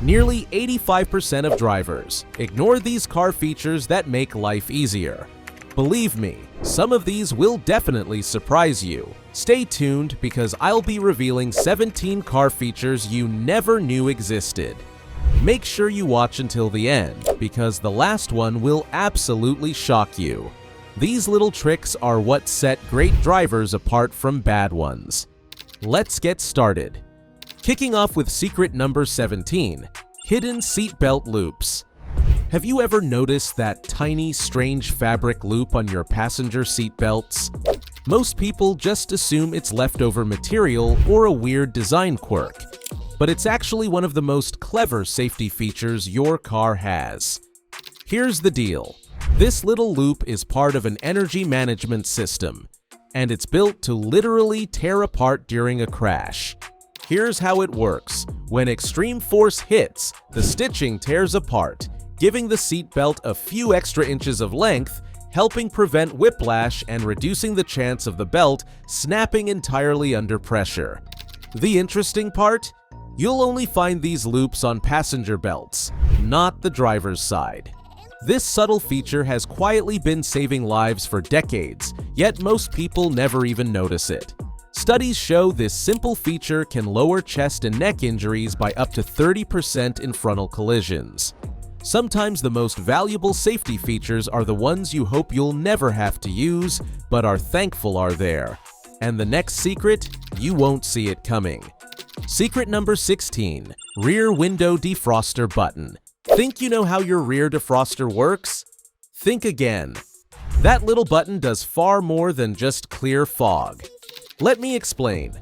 Nearly 85% of drivers ignore these car features that make life easier. Believe me, some of these will definitely surprise you. Stay tuned because I'll be revealing 17 car features you never knew existed. Make sure you watch until the end because the last one will absolutely shock you. These little tricks are what set great drivers apart from bad ones. Let's get started. Kicking off with secret number 17, hidden seatbelt loops. Have you ever noticed that tiny, strange fabric loop on your passenger seat belts? Most people just assume it's leftover material or a weird design quirk, but it's actually one of the most clever safety features your car has. Here's the deal. This little loop is part of an energy management system, and it's built to literally tear apart during a crash. Here's how it works. When extreme force hits, the stitching tears apart, giving the seatbelt a few extra inches of length, helping prevent whiplash and reducing the chance of the belt snapping entirely under pressure. The interesting part? You'll only find these loops on passenger belts, not the driver's side. This subtle feature has quietly been saving lives for decades, yet most people never even notice it. Studies show this simple feature can lower chest and neck injuries by up to 30% in frontal collisions. Sometimes the most valuable safety features are the ones you hope you'll never have to use, but are thankful are there. And the next secret, you won't see it coming. Secret number 16, rear window defroster button. Think you know how your rear defroster works? Think again. That little button does far more than just clear fog. Let me explain.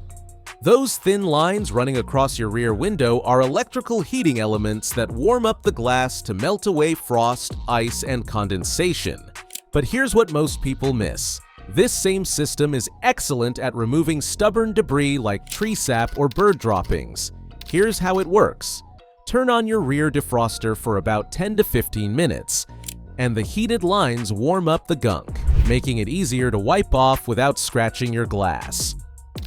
Those thin lines running across your rear window are electrical heating elements that warm up the glass to melt away frost, ice, and condensation. But here's what most people miss. This same system is excellent at removing stubborn debris like tree sap or bird droppings. Here's how it works. Turn on your rear defroster for about 10 to 15 minutes, and the heated lines warm up the gunk, making it easier to wipe off without scratching your glass.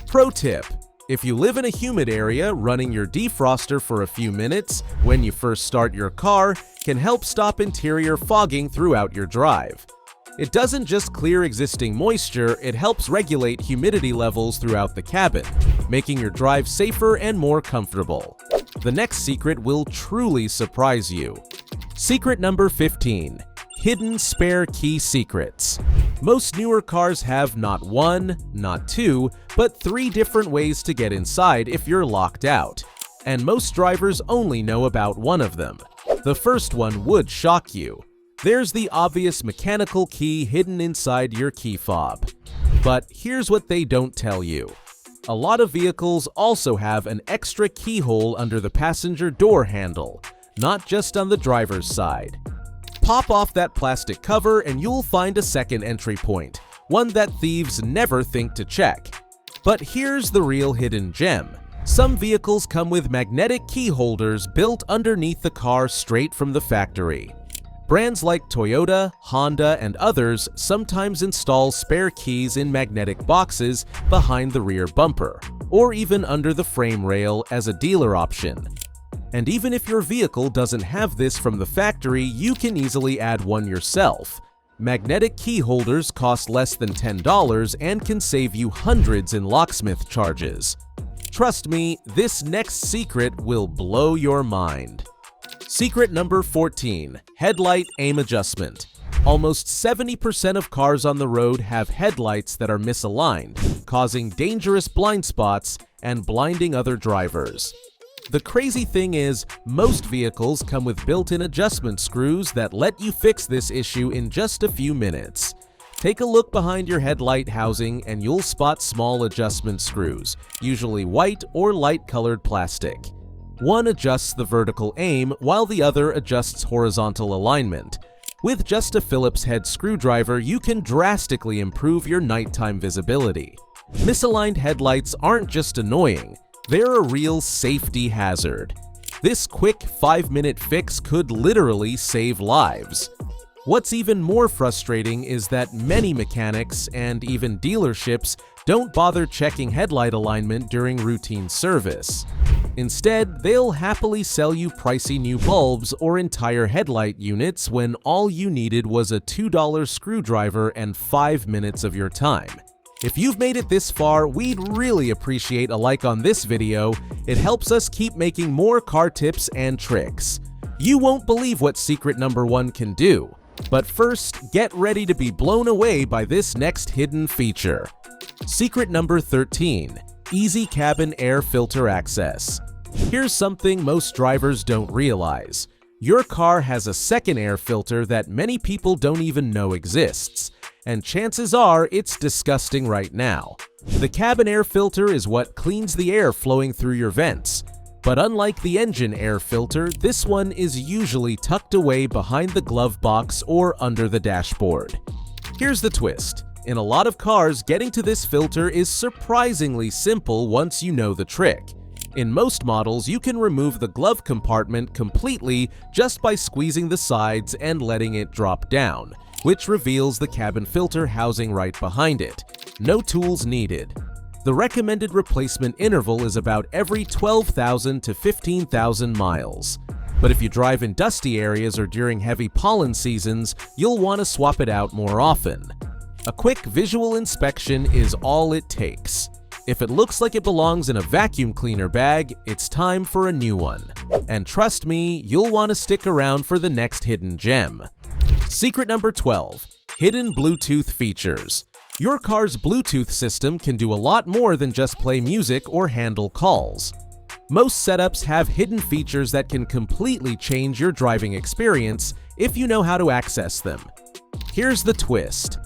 Pro tip: if you live in a humid area, running your defroster for a few minutes when you first start your car can help stop interior fogging throughout your drive. It doesn't just clear existing moisture, it helps regulate humidity levels throughout the cabin, making your drive safer and more comfortable. The next secret will truly surprise you. Secret number 15, hidden spare key secrets. Most newer cars have not one, not two, but 3 different ways to get inside if you're locked out, and most drivers only know about one of them. The first one would shock you. There's the obvious mechanical key hidden inside your key fob. But here's what they don't tell you. A lot of vehicles also have an extra keyhole under the passenger door handle, not just on the driver's side. Pop off that plastic cover and you'll find a second entry point, one that thieves never think to check. But here's the real hidden gem. Some vehicles come with magnetic key holders built underneath the car straight from the factory. Brands like Toyota, Honda, and others sometimes install spare keys in magnetic boxes behind the rear bumper, or even under the frame rail as a dealer option. And even if your vehicle doesn't have this from the factory, you can easily add one yourself. Magnetic key holders cost less than $10 and can save you hundreds in locksmith charges. Trust me, this next secret will blow your mind. Secret number 14, headlight aim adjustment. Almost 70% of cars on the road have headlights that are misaligned, causing dangerous blind spots and blinding other drivers. The crazy thing is, most vehicles come with built-in adjustment screws that let you fix this issue in just a few minutes. Take a look behind your headlight housing and you'll spot small adjustment screws, usually white or light-colored plastic. One adjusts the vertical aim while the other adjusts horizontal alignment. With just a Phillips head screwdriver, you can drastically improve your nighttime visibility. Misaligned headlights aren't just annoying, they're a real safety hazard. This quick 5-minute fix could literally save lives. What's even more frustrating is that many mechanics and even dealerships don't bother checking headlight alignment during routine service. Instead, they'll happily sell you pricey new bulbs or entire headlight units when all you needed was a $2 screwdriver and 5 minutes of your time. If you've made it this far, we'd really appreciate a like on this video. It helps us keep making more car tips and tricks. You won't believe what secret number 1 can do. But first, get ready to be blown away by this next hidden feature. Secret number 13. Easy cabin air filter access. Here's something most drivers don't realize. Your car has a second air filter that many people don't even know exists. And chances are it's disgusting right now. The cabin air filter is what cleans the air flowing through your vents. But unlike the engine air filter, this one is usually tucked away behind the glove box or under the dashboard. Here's the twist. In a lot of cars, getting to this filter is surprisingly simple once you know the trick. In most models, you can remove the glove compartment completely just by squeezing the sides and letting it drop down, which reveals the cabin filter housing right behind it. No tools needed. The recommended replacement interval is about every 12,000 to 15,000 miles. But if you drive in dusty areas or during heavy pollen seasons, you'll want to swap it out more often. A quick visual inspection is all it takes. If it looks like it belongs in a vacuum cleaner bag, it's time for a new one. And trust me, you'll want to stick around for the next hidden gem. Secret number 12. Hidden Bluetooth features. Your car's Bluetooth system can do a lot more than just play music or handle calls. Most setups have hidden features that can completely change your driving experience if you know how to access them. Here's the twist.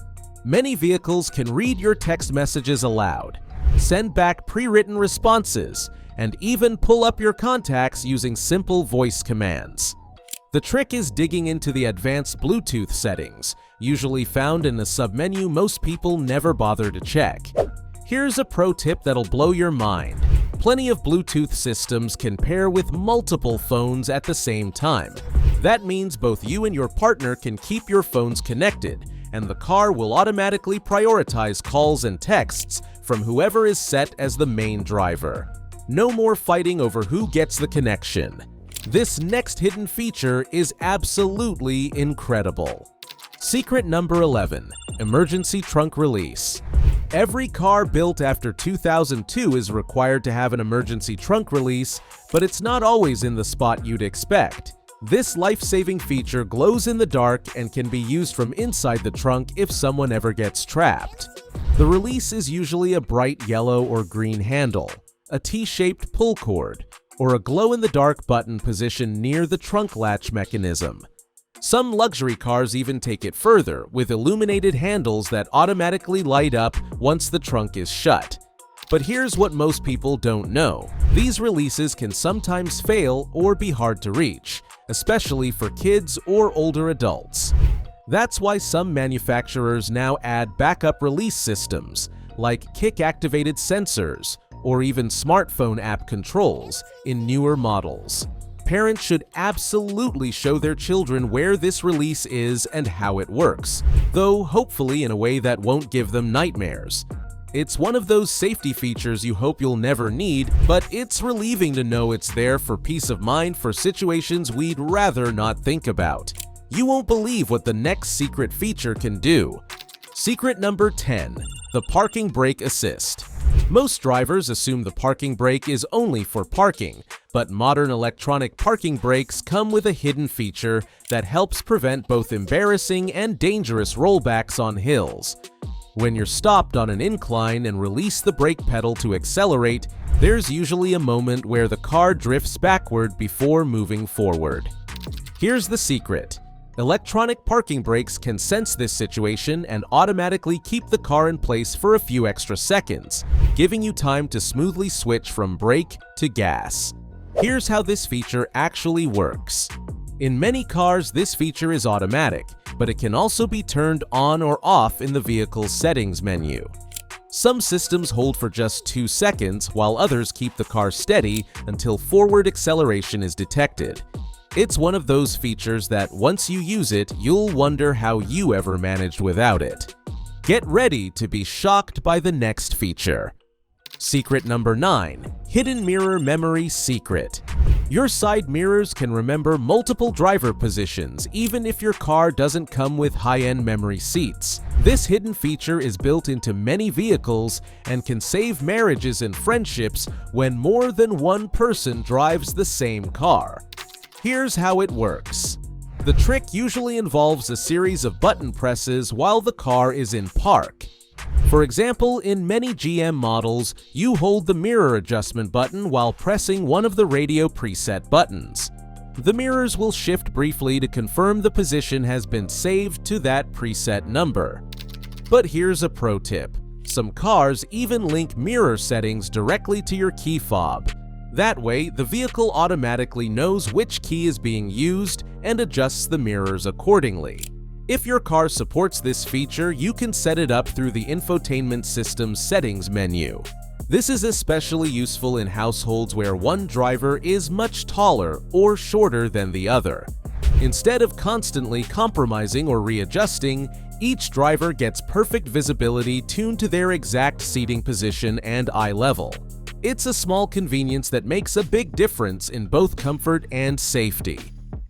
Many vehicles can read your text messages aloud, send back pre-written responses, and even pull up your contacts using simple voice commands. The trick is digging into the advanced Bluetooth settings, usually found in a submenu most people never bother to check. Here's a pro tip that'll blow your mind. Plenty of Bluetooth systems can pair with multiple phones at the same time. That means both you and your partner can keep your phones connected, and the car will automatically prioritize calls and texts from whoever is set as the main driver. No more fighting over who gets the connection. This next hidden feature is absolutely incredible. Secret number 11. Emergency trunk release. Every car built after 2002 is required to have an emergency trunk release, but it's not always in the spot you'd expect. This life-saving feature glows in the dark and can be used from inside the trunk if someone ever gets trapped. The release is usually a bright yellow or green handle, a T-shaped pull cord, or a glow-in-the-dark button positioned near the trunk latch mechanism. Some luxury cars even take it further, with illuminated handles that automatically light up once the trunk is shut. But here's what most people don't know. These releases can sometimes fail or be hard to reach, especially for kids or older adults. That's why some manufacturers now add backup release systems, like kick-activated sensors, or even smartphone app controls in newer models. Parents should absolutely show their children where this release is and how it works, though hopefully in a way that won't give them nightmares. It's one of those safety features you hope you'll never need, but it's relieving to know it's there for peace of mind for situations we'd rather not think about. You won't believe what the next secret feature can do. Secret number 10. The Parking Brake Assist. Most drivers assume the parking brake is only for parking, but modern electronic parking brakes come with a hidden feature that helps prevent both embarrassing and dangerous rollbacks on hills. When you're stopped on an incline and release the brake pedal to accelerate, there's usually a moment where the car drifts backward before moving forward. Here's the secret. Electronic parking brakes can sense this situation and automatically keep the car in place for a few extra seconds, giving you time to smoothly switch from brake to gas. Here's how this feature actually works. In many cars, this feature is automatic, but it can also be turned on or off in the vehicle's settings menu. Some systems hold for just 2 seconds, while others keep the car steady until forward acceleration is detected. It's one of those features that once you use it, you'll wonder how you ever managed without it. Get ready to be shocked by the next feature. Secret number 9. Hidden Mirror Memory Secret. Your side mirrors can remember multiple driver positions, even if your car doesn't come with high-end memory seats. This hidden feature is built into many vehicles and can save marriages and friendships when more than one person drives the same car. Here's how it works. The trick usually involves a series of button presses while the car is in park. For example, in many GM models, you hold the mirror adjustment button while pressing one of the radio preset buttons. The mirrors will shift briefly to confirm the position has been saved to that preset number. But here's a pro tip. Some cars even link mirror settings directly to your key fob. That way, the vehicle automatically knows which key is being used and adjusts the mirrors accordingly. If your car supports this feature, you can set it up through the infotainment system's settings menu. This is especially useful in households where one driver is much taller or shorter than the other. Instead of constantly compromising or readjusting, each driver gets perfect visibility tuned to their exact seating position and eye level. It's a small convenience that makes a big difference in both comfort and safety.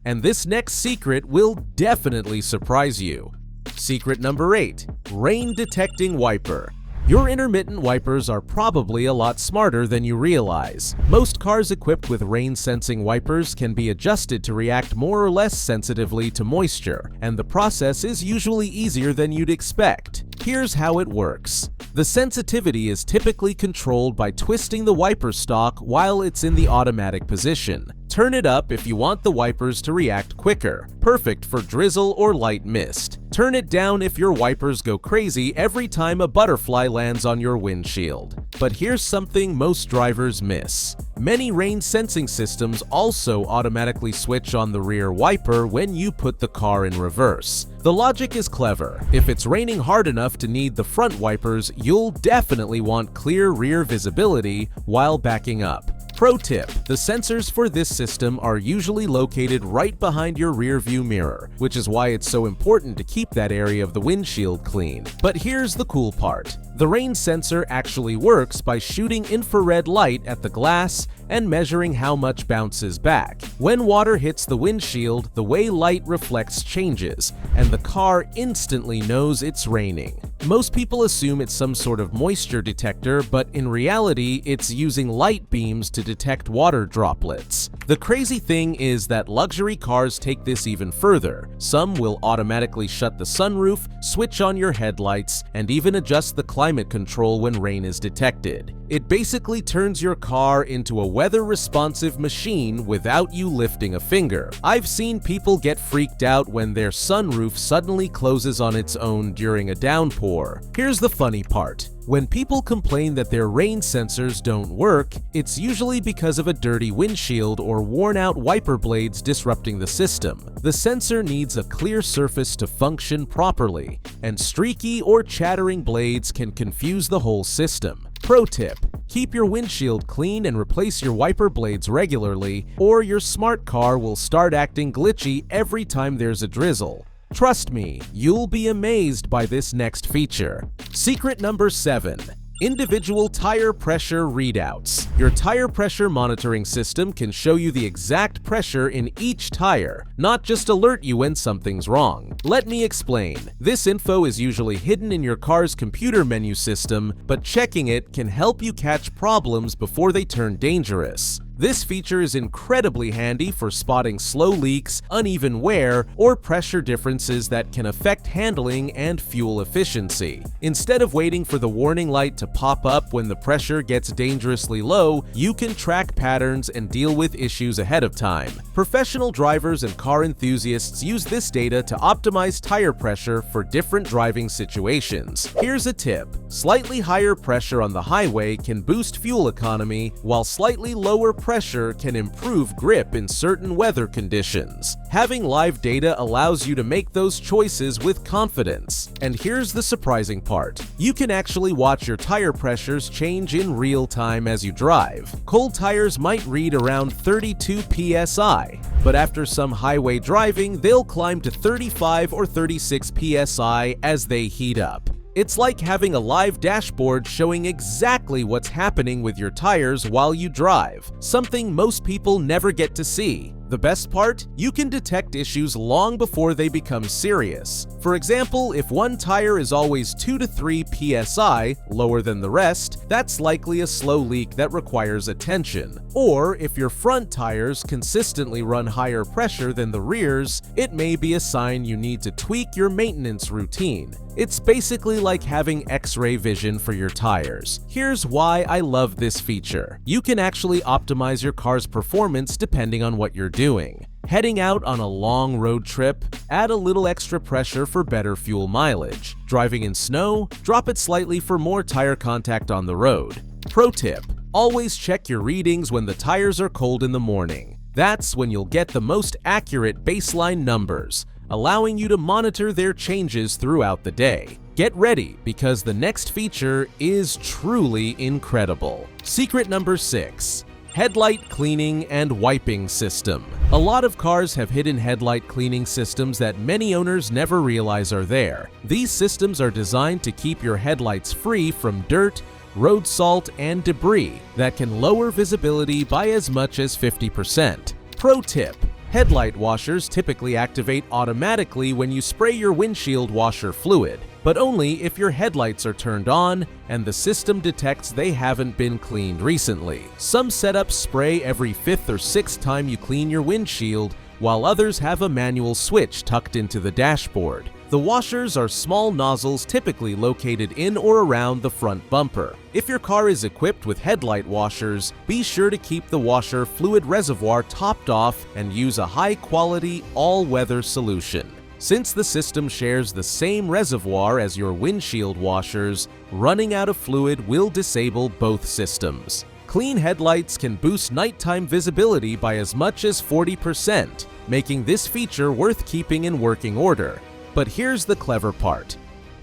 And this next secret will definitely surprise you. Secret number 8. Rain Detecting Wiper. Your intermittent wipers are probably a lot smarter than you realize. Most cars equipped with rain-sensing wipers can be adjusted to react more or less sensitively to moisture, and the process is usually easier than you'd expect. Here's how it works. The sensitivity is typically controlled by twisting the wiper stalk while it's in the automatic position. Turn it up if you want the wipers to react quicker, perfect for drizzle or light mist. Turn it down if your wipers go crazy every time a butterfly lands on your windshield. But here's something most drivers miss. Many rain sensing systems also automatically switch on the rear wiper when you put the car in reverse. The logic is clever. If it's raining hard enough to need the front wipers, you'll definitely want clear rear visibility while backing up. Pro tip: the sensors for this system are usually located right behind your rear view mirror, which is why it's so important to keep that area of the windshield clean. But here's the cool part. The rain sensor actually works by shooting infrared light at the glass and measuring how much bounces back. When water hits the windshield, the way light reflects changes, and the car instantly knows it's raining. Most people assume it's some sort of moisture detector, but in reality, it's using light beams to detect water droplets. The crazy thing is that luxury cars take this even further. Some will automatically shut the sunroof, switch on your headlights, and even adjust the climate control when rain is detected. It basically turns your car into a weather-responsive machine without you lifting a finger. I've seen people get freaked out when their sunroof suddenly closes on its own during a downpour. Here's the funny part. When people complain that their rain sensors don't work, it's usually because of a dirty windshield or worn-out wiper blades disrupting the system. The sensor needs a clear surface to function properly, and streaky or chattering blades can confuse the whole system. Pro tip: keep your windshield clean and replace your wiper blades regularly, or your smart car will start acting glitchy every time there's a drizzle. Trust me, you'll be amazed by this next feature. Secret number 7. Individual tire pressure readouts. Your tire pressure monitoring system can show you the exact pressure in each tire, not just alert you when something's wrong. Let me explain. This info is usually hidden in your car's computer menu system, but checking it can help you catch problems before they turn dangerous. This feature is incredibly handy for spotting slow leaks, uneven wear, or pressure differences that can affect handling and fuel efficiency. Instead of waiting for the warning light to pop up when the pressure gets dangerously low, you can track patterns and deal with issues ahead of time. Professional drivers and car enthusiasts use this data to optimize tire pressure for different driving situations. Here's a tip: slightly higher pressure on the highway can boost fuel economy, while slightly lower pressure can improve grip in certain weather conditions. Having live data allows you to make those choices with confidence. And here's the surprising part: you can actually watch your tire pressures change in real time as you drive. Cold tires might read around 32 psi, but after some highway driving, they'll climb to 35 or 36 psi as they heat up. It's like having a live dashboard showing exactly what's happening with your tires while you drive, something most people never get to see. The best part? You can detect issues long before they become serious. For example, if one tire is always 2 to 3 psi lower than the rest, that's likely a slow leak that requires attention. Or if your front tires consistently run higher pressure than the rears, it may be a sign you need to tweak your maintenance routine. It's basically like having X-ray vision for your tires. Here's why I love this feature. You can actually optimize your car's performance depending on what you're doing. Heading out on a long road trip? Add a little extra pressure for better fuel mileage. Driving in snow? Drop it slightly for more tire contact on the road. Pro tip: always check your readings when the tires are cold in the morning. That's when you'll get the most accurate baseline numbers, allowing you to monitor their changes throughout the day. Get ready, because the next feature is truly incredible. Secret number 6. Headlight cleaning and wiping system. A lot of cars have hidden headlight cleaning systems that many owners never realize are there. These systems are designed to keep your headlights free from dirt, road salt, and debris that can lower visibility by as much as 50%. Pro tip: headlight washers typically activate automatically when you spray your windshield washer fluid, but only if your headlights are turned on and the system detects they haven't been cleaned recently. Some setups spray every 5th or 6th time you clean your windshield, while others have a manual switch tucked into the dashboard. The washers are small nozzles typically located in or around the front bumper. If your car is equipped with headlight washers, be sure to keep the washer fluid reservoir topped off and use a high-quality, all-weather solution. Since the system shares the same reservoir as your windshield washers, running out of fluid will disable both systems. Clean headlights can boost nighttime visibility by as much as 40%, making this feature worth keeping in working order. But here's the clever part.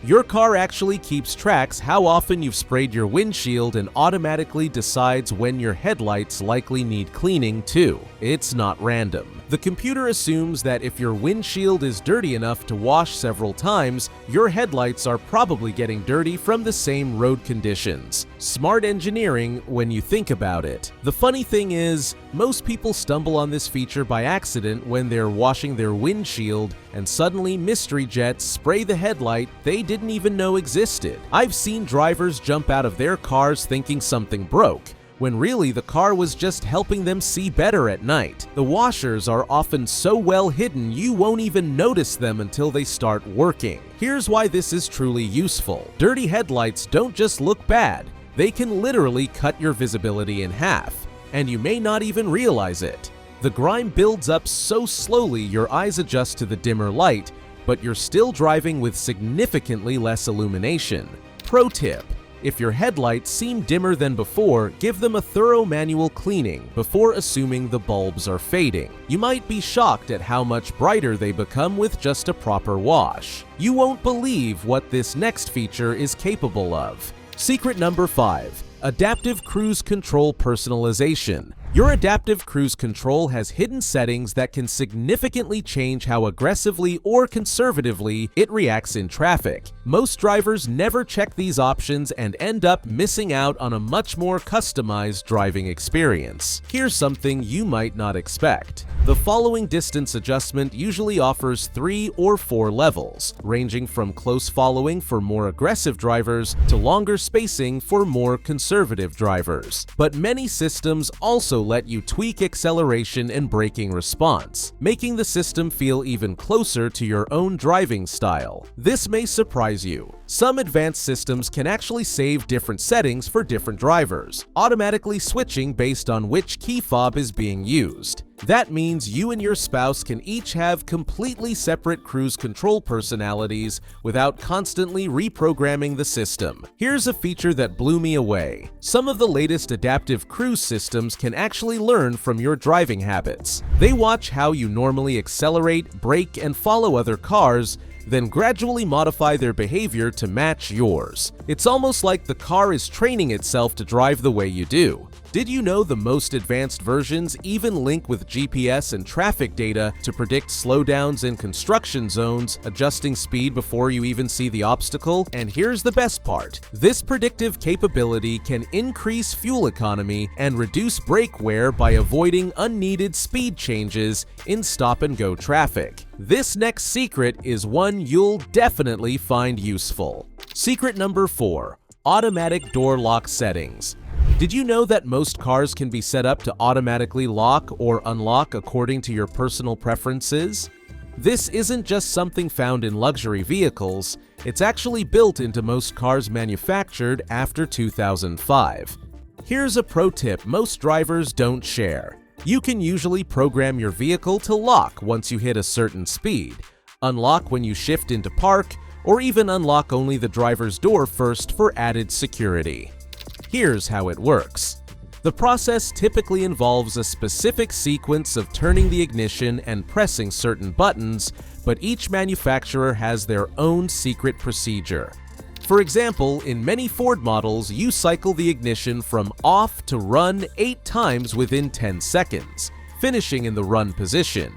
Your car actually keeps track how often you've sprayed your windshield and automatically decides when your headlights likely need cleaning too. It's not random. The computer assumes that if your windshield is dirty enough to wash several times, your headlights are probably getting dirty from the same road conditions. Smart engineering when you think about it. The funny thing is, most people stumble on this feature by accident when they're washing their windshield and suddenly mystery jets spray the headlight they didn't even know existed. I've seen drivers jump out of their cars thinking something broke, when really the car was just helping them see better at night. The washers are often so well hidden you won't even notice them until they start working. Here's why this is truly useful. Dirty headlights don't just look bad, they can literally cut your visibility in half, and you may not even realize it. The grime builds up so slowly your eyes adjust to the dimmer light, but you're still driving with significantly less illumination. Pro tip: if your headlights seem dimmer than before, give them a thorough manual cleaning before assuming the bulbs are fading. You might be shocked at how much brighter they become with just a proper wash. You won't believe what this next feature is capable of. Secret number 5. Adaptive Cruise Control Personalization. Your adaptive cruise control has hidden settings that can significantly change how aggressively or conservatively it reacts in traffic. Most drivers never check these options and end up missing out on a much more customized driving experience. Here's something you might not expect. The following distance adjustment usually offers 3 or 4 levels, ranging from close following for more aggressive drivers to longer spacing for more conservative drivers. But many systems also let you tweak acceleration and braking response, making the system feel even closer to your own driving style. This may surprise you. Some advanced systems can actually save different settings for different drivers, automatically switching based on which key fob is being used. That means you and your spouse can each have completely separate cruise control personalities without constantly reprogramming the system. Here's a feature that blew me away. Some of the latest adaptive cruise systems can actually learn from your driving habits. They watch how you normally accelerate, brake, and follow other cars, then gradually modify their behavior to match yours. It's almost like the car is training itself to drive the way you do. Did you know the most advanced versions even link with GPS and traffic data to predict slowdowns in construction zones, adjusting speed before you even see the obstacle? And here's the best part. This predictive capability can increase fuel economy and reduce brake wear by avoiding unneeded speed changes in stop-and-go traffic. This next secret is one you'll definitely find useful. Secret number 4. Automatic door lock settings. Did you know that most cars can be set up to automatically lock or unlock according to your personal preferences? This isn't just something found in luxury vehicles, it's actually built into most cars manufactured after 2005. Here's a pro tip most drivers don't share. You can usually program your vehicle to lock once you hit a certain speed, unlock when you shift into park, or even unlock only the driver's door first for added security. Here's how it works. The process typically involves a specific sequence of turning the ignition and pressing certain buttons, but each manufacturer has their own secret procedure. For example, in many Ford models, you cycle the ignition from off to run 8 times within 10 seconds, finishing in the run position.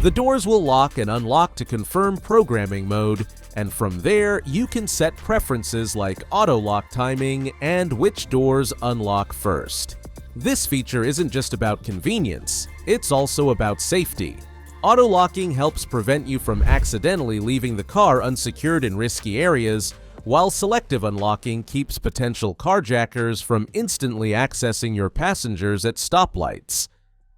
The doors will lock and unlock to confirm programming mode, and from there, you can set preferences like auto-lock timing and which doors unlock first. This feature isn't just about convenience, it's also about safety. Auto-locking helps prevent you from accidentally leaving the car unsecured in risky areas, while selective unlocking keeps potential carjackers from instantly accessing your passengers at stoplights.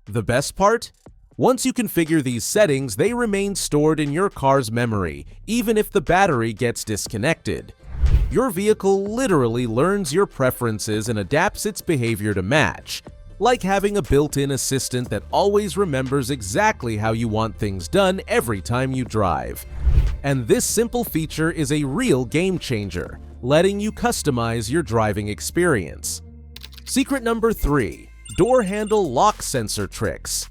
The best part? Once you configure these settings, they remain stored in your car's memory, even if the battery gets disconnected. Your vehicle literally learns your preferences and adapts its behavior to match, like having a built-in assistant that always remembers exactly how you want things done every time you drive. And this simple feature is a real game changer, letting you customize your driving experience. Secret number 3. Door handle lock sensor tricks.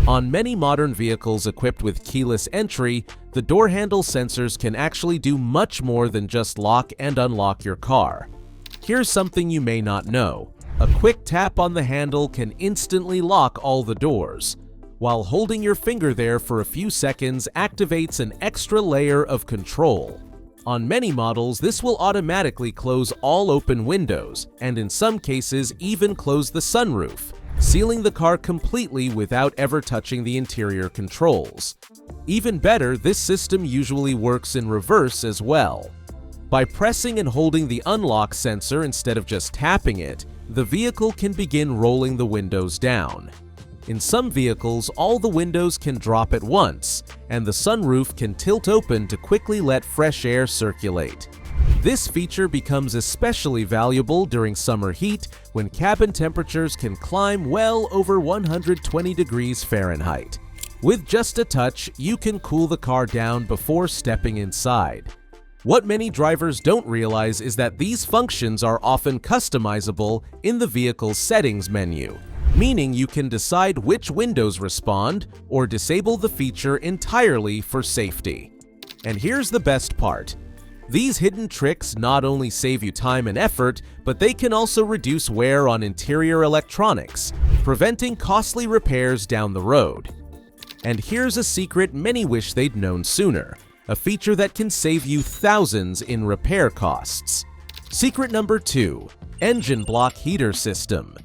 On many modern vehicles equipped with keyless entry, the door handle sensors can actually do much more than just lock and unlock your car. Here's something you may not know. A quick tap on the handle can instantly lock all the doors, while holding your finger there for a few seconds activates an extra layer of control. On many models, this will automatically close all open windows, and in some cases even close the sunroof, sealing the car completely without ever touching the interior controls. Even better, this system usually works in reverse as well. By pressing and holding the unlock sensor instead of just tapping it, the vehicle can begin rolling the windows down. In some vehicles, all the windows can drop at once, and the sunroof can tilt open to quickly let fresh air circulate. This feature becomes especially valuable during summer heat when cabin temperatures can climb well over 120 degrees Fahrenheit. With just a touch, you can cool the car down before stepping inside. What many drivers don't realize is that these functions are often customizable in the vehicle's settings menu, meaning you can decide which windows respond or disable the feature entirely for safety. And here's the best part. These hidden tricks not only save you time and effort, but they can also reduce wear on interior electronics, preventing costly repairs down the road. And here's a secret many wish they'd known sooner, a feature that can save you thousands in repair costs. Secret number 2. Engine block heater system.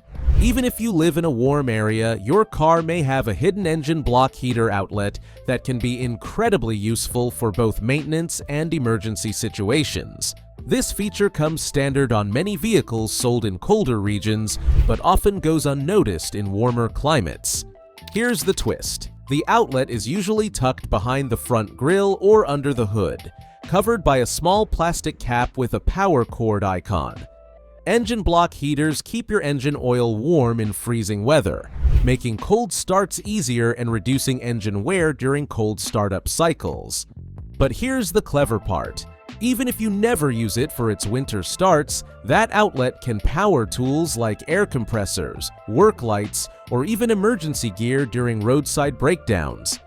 Even if you live in a warm area, your car may have a hidden engine block heater outlet that can be incredibly useful for both maintenance and emergency situations. This feature comes standard on many vehicles sold in colder regions, but often goes unnoticed in warmer climates. Here's the twist. The outlet is usually tucked behind the front grille or under the hood, covered by a small plastic cap with a power cord icon. Engine block heaters keep your engine oil warm in freezing weather, making cold starts easier and reducing engine wear during cold startup cycles. But here's the clever part. Even if you never use it for its winter starts, that outlet can power tools like air compressors, work lights, or even emergency gear during roadside breakdowns.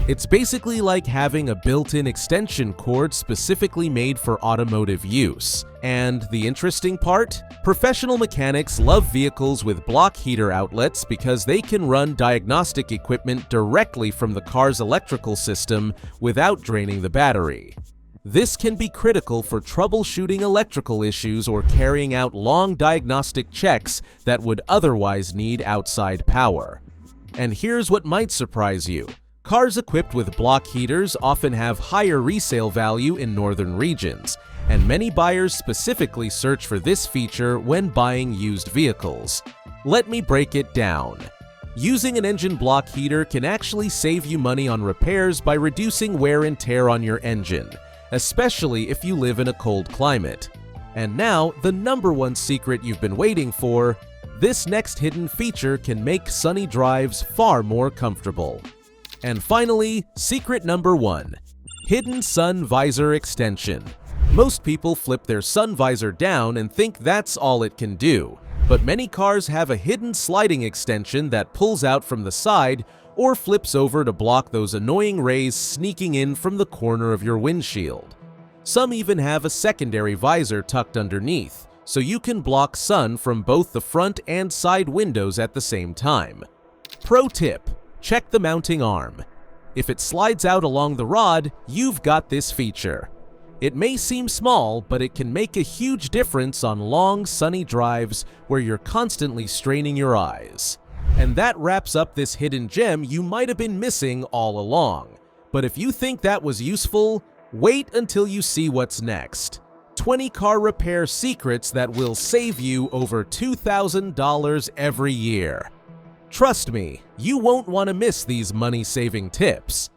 It's basically like having a built-in extension cord specifically made for automotive use. And the interesting part? Professional mechanics love vehicles with block heater outlets because they can run diagnostic equipment directly from the car's electrical system without draining the battery. This can be critical for troubleshooting electrical issues or carrying out long diagnostic checks that would otherwise need outside power. And here's what might surprise you. Cars equipped with block heaters often have higher resale value in northern regions, and many buyers specifically search for this feature when buying used vehicles. Let me break it down. Using an engine block heater can actually save you money on repairs by reducing wear and tear on your engine, especially if you live in a cold climate. And now, the #1 secret you've been waiting for: this next hidden feature can make sunny drives far more comfortable. And finally, secret number 1, hidden sun visor extension. Most people flip their sun visor down and think that's all it can do, but many cars have a hidden sliding extension that pulls out from the side or flips over to block those annoying rays sneaking in from the corner of your windshield. Some even have a secondary visor tucked underneath, so you can block sun from both the front and side windows at the same time. Pro tip: check the mounting arm. If it slides out along the rod, you've got this feature. It may seem small, but it can make a huge difference on long, sunny drives where you're constantly straining your eyes. And that wraps up this hidden gem you might have been missing all along. But if you think that was useful, wait until you see what's next. 20 car repair secrets that will save you over $2,000 every year. Trust me, you won't want to miss these money-saving tips.